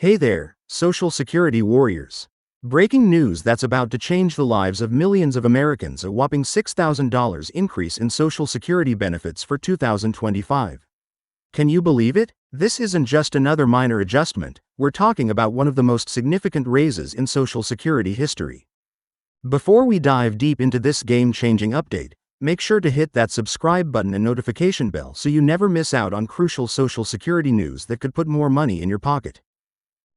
Hey there, Social Security warriors. Breaking news that's about to change the lives of millions of Americans: a whopping $6,000 increase in Social Security benefits for 2025. Can you believe it? This isn't just another minor adjustment, we're talking about one of the most significant raises in Social Security history. Before we dive deep into this game-changing update, make sure to hit that subscribe button and notification bell so you never miss out on crucial Social Security news that could put more money in your pocket.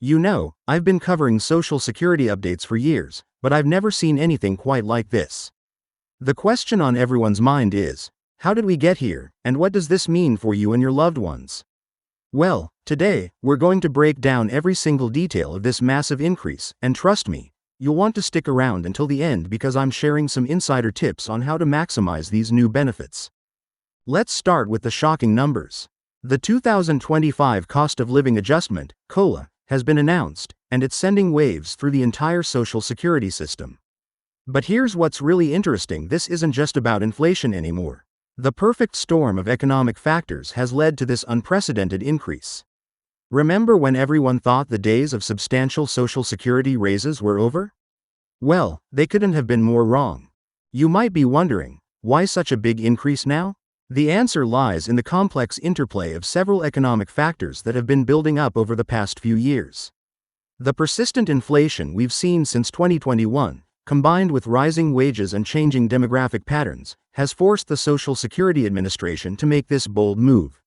You know, I've been covering Social Security updates for years, but I've never seen anything quite like this. The question on everyone's mind is, how did we get here, and what does this mean for you and your loved ones? Well, today, we're going to break down every single detail of this massive increase, and trust me, you'll want to stick around until the end because I'm sharing some insider tips on how to maximize these new benefits. Let's start with the shocking numbers. The 2025 Cost of Living Adjustment, COLA, has been announced, and it's sending waves through the entire Social Security system. But here's what's really interesting: this isn't just about inflation anymore. The perfect storm of economic factors has led to this unprecedented increase. Remember when everyone thought the days of substantial Social Security raises were over? Well, they couldn't have been more wrong. You might be wondering, why such a big increase now? The answer lies in the complex interplay of several economic factors that have been building up over the past few years. The persistent inflation we've seen since 2021, combined with rising wages and changing demographic patterns, has forced the Social Security Administration to make this bold move.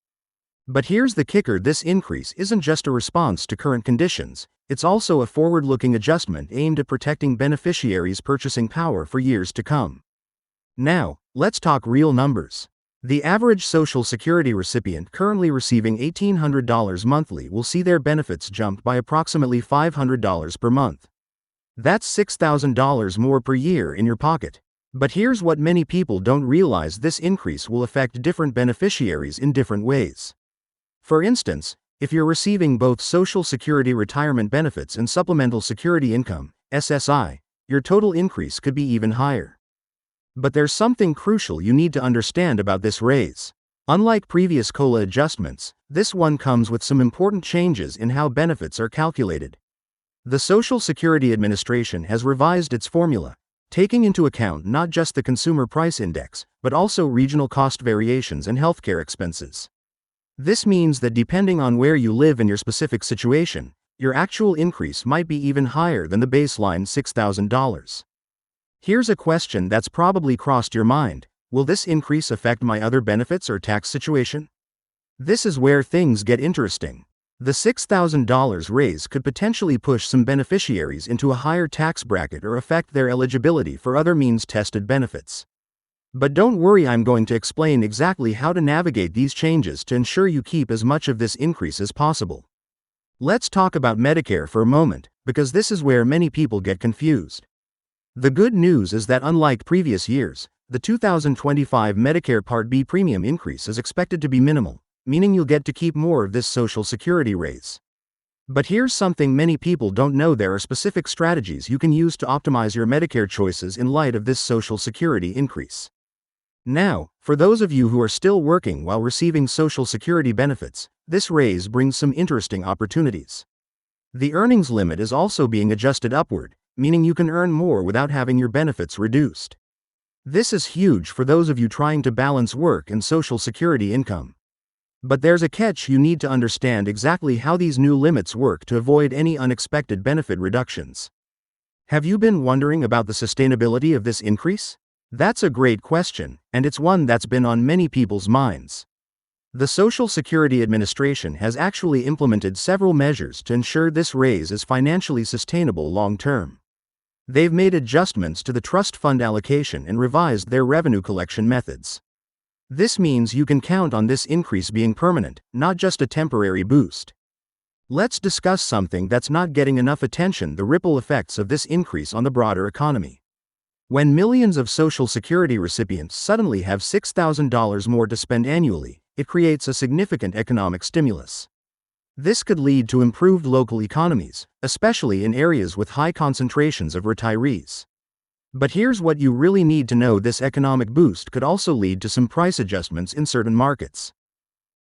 But here's the kicker: this increase isn't just a response to current conditions, it's also a forward-looking adjustment aimed at protecting beneficiaries' purchasing power for years to come. Now, let's talk real numbers. The average Social Security recipient currently receiving $1,800 monthly will see their benefits jump by approximately $500 per month. That's $6,000 more per year in your pocket. But here's what many people don't realize: this increase will affect different beneficiaries in different ways. For instance, if you're receiving both Social Security retirement benefits and Supplemental Security Income, SSI, your total increase could be even higher. But there's something crucial you need to understand about this raise. Unlike previous COLA adjustments, this one comes with some important changes in how benefits are calculated. The Social Security Administration has revised its formula, taking into account not just the Consumer Price Index, but also regional cost variations and healthcare expenses. This means that depending on where you live in your specific situation, your actual increase might be even higher than the baseline $6,000. Here's a question that's probably crossed your mind: will this increase affect my other benefits or tax situation? This is where things get interesting. The $6,000 raise could potentially push some beneficiaries into a higher tax bracket or affect their eligibility for other means-tested benefits. But don't worry, I'm going to explain exactly how to navigate these changes to ensure you keep as much of this increase as possible. Let's talk about Medicare for a moment, because this is where many people get confused. The good news is that unlike previous years, the 2025 Medicare Part B premium increase is expected to be minimal, meaning you'll get to keep more of this Social Security raise. But here's something many people don't know: there are specific strategies you can use to optimize your Medicare choices in light of this Social Security increase. Now, for those of you who are still working while receiving Social Security benefits, this raise brings some interesting opportunities. The earnings limit is also being adjusted upward, meaning you can earn more without having your benefits reduced. This is huge for those of you trying to balance work and Social Security income. But there's a catch: you need to understand exactly how these new limits work to avoid any unexpected benefit reductions. Have you been wondering about the sustainability of this increase? That's a great question, and it's one that's been on many people's minds. The Social Security Administration has actually implemented several measures to ensure this raise is financially sustainable long-term. They've made adjustments to the trust fund allocation and revised their revenue collection methods. This means you can count on this increase being permanent, not just a temporary boost. Let's discuss something that's not getting enough attention: the ripple effects of this increase on the broader economy. When millions of Social Security recipients suddenly have $6,000 more to spend annually, it creates a significant economic stimulus. This could lead to improved local economies, especially in areas with high concentrations of retirees. But here's what you really need to know: this economic boost could also lead to some price adjustments in certain markets.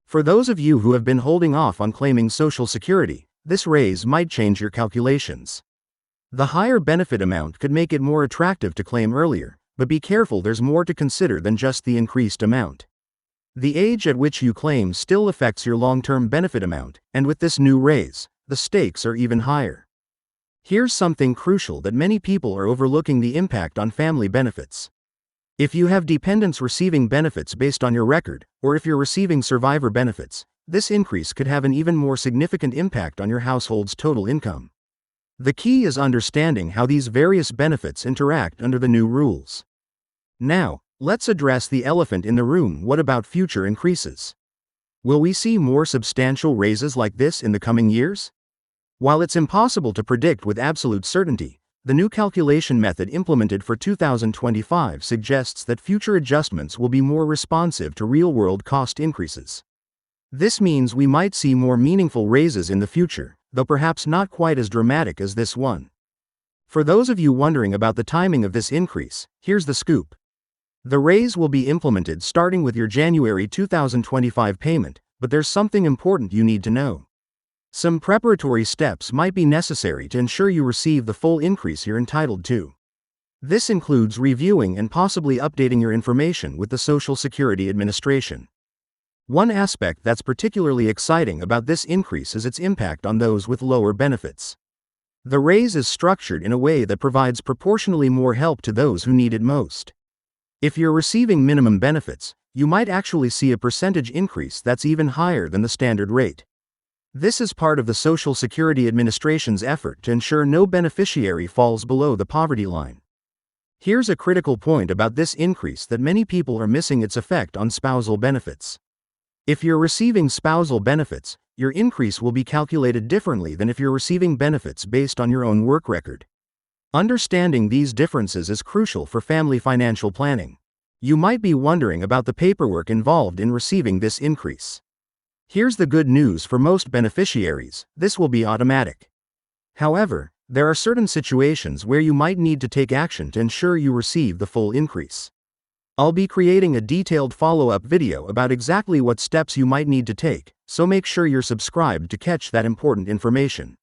For those of you who have been holding off on claiming Social Security, this raise might change your calculations. The higher benefit amount could make it more attractive to claim earlier, but be careful, there's more to consider than just the increased amount. The age at which you claim still affects your long-term benefit amount, and with this new raise, the stakes are even higher. Here's something crucial that many people are overlooking: the impact on family benefits. If you have dependents receiving benefits based on your record, or if you're receiving survivor benefits, this increase could have an even more significant impact on your household's total income. The key is understanding how these various benefits interact under the new rules. Now, let's address the elephant in the room: what about future increases? Will we see more substantial raises like this in the coming years? While it's impossible to predict with absolute certainty, the new calculation method implemented for 2025 suggests that future adjustments will be more responsive to real-world cost increases. This means we might see more meaningful raises in the future, though perhaps not quite as dramatic as this one. For those of you wondering about the timing of this increase, here's the scoop. The raise will be implemented starting with your January 2025 payment, but there's something important you need to know. Some preparatory steps might be necessary to ensure you receive the full increase you're entitled to. This includes reviewing and possibly updating your information with the Social Security Administration. One aspect that's particularly exciting about this increase is its impact on those with lower benefits. The raise is structured in a way that provides proportionally more help to those who need it most. If you're receiving minimum benefits, you might actually see a percentage increase that's even higher than the standard rate. This is part of the Social Security Administration's effort to ensure no beneficiary falls below the poverty line. Here's a critical point about this increase that many people are missing: its effect on spousal benefits. If you're receiving spousal benefits, your increase will be calculated differently than if you're receiving benefits based on your own work record. Understanding these differences is crucial for family financial planning. You might be wondering about the paperwork involved in receiving this increase. Here's the good news: for most beneficiaries, this will be automatic. However, there are certain situations where you might need to take action to ensure you receive the full increase. I'll be creating a detailed follow-up video about exactly what steps you might need to take, so make sure you're subscribed to catch that important information.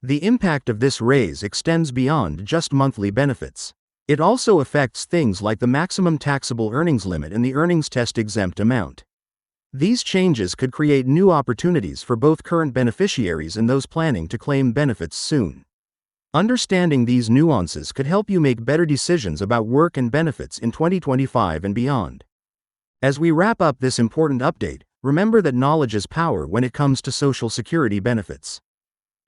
The impact of this raise extends beyond just monthly benefits. It also affects things like the maximum taxable earnings limit and the earnings test exempt amount. These changes could create new opportunities for both current beneficiaries and those planning to claim benefits soon. Understanding these nuances could help you make better decisions about work and benefits in 2025 and beyond. As we wrap up this important update, remember that knowledge is power when it comes to Social Security benefits.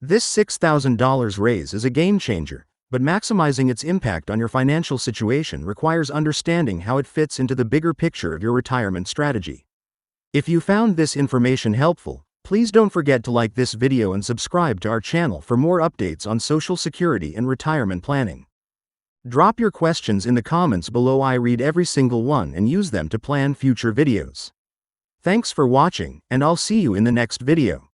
This $6,000 raise is a game changer, but maximizing its impact on your financial situation requires understanding how it fits into the bigger picture of your retirement strategy. If you found this information helpful, please don't forget to like this video and subscribe to our channel for more updates on Social Security and retirement planning. Drop your questions in the comments below. I read every single one and use them to plan future videos. Thanks for watching, and I'll see you in the next video.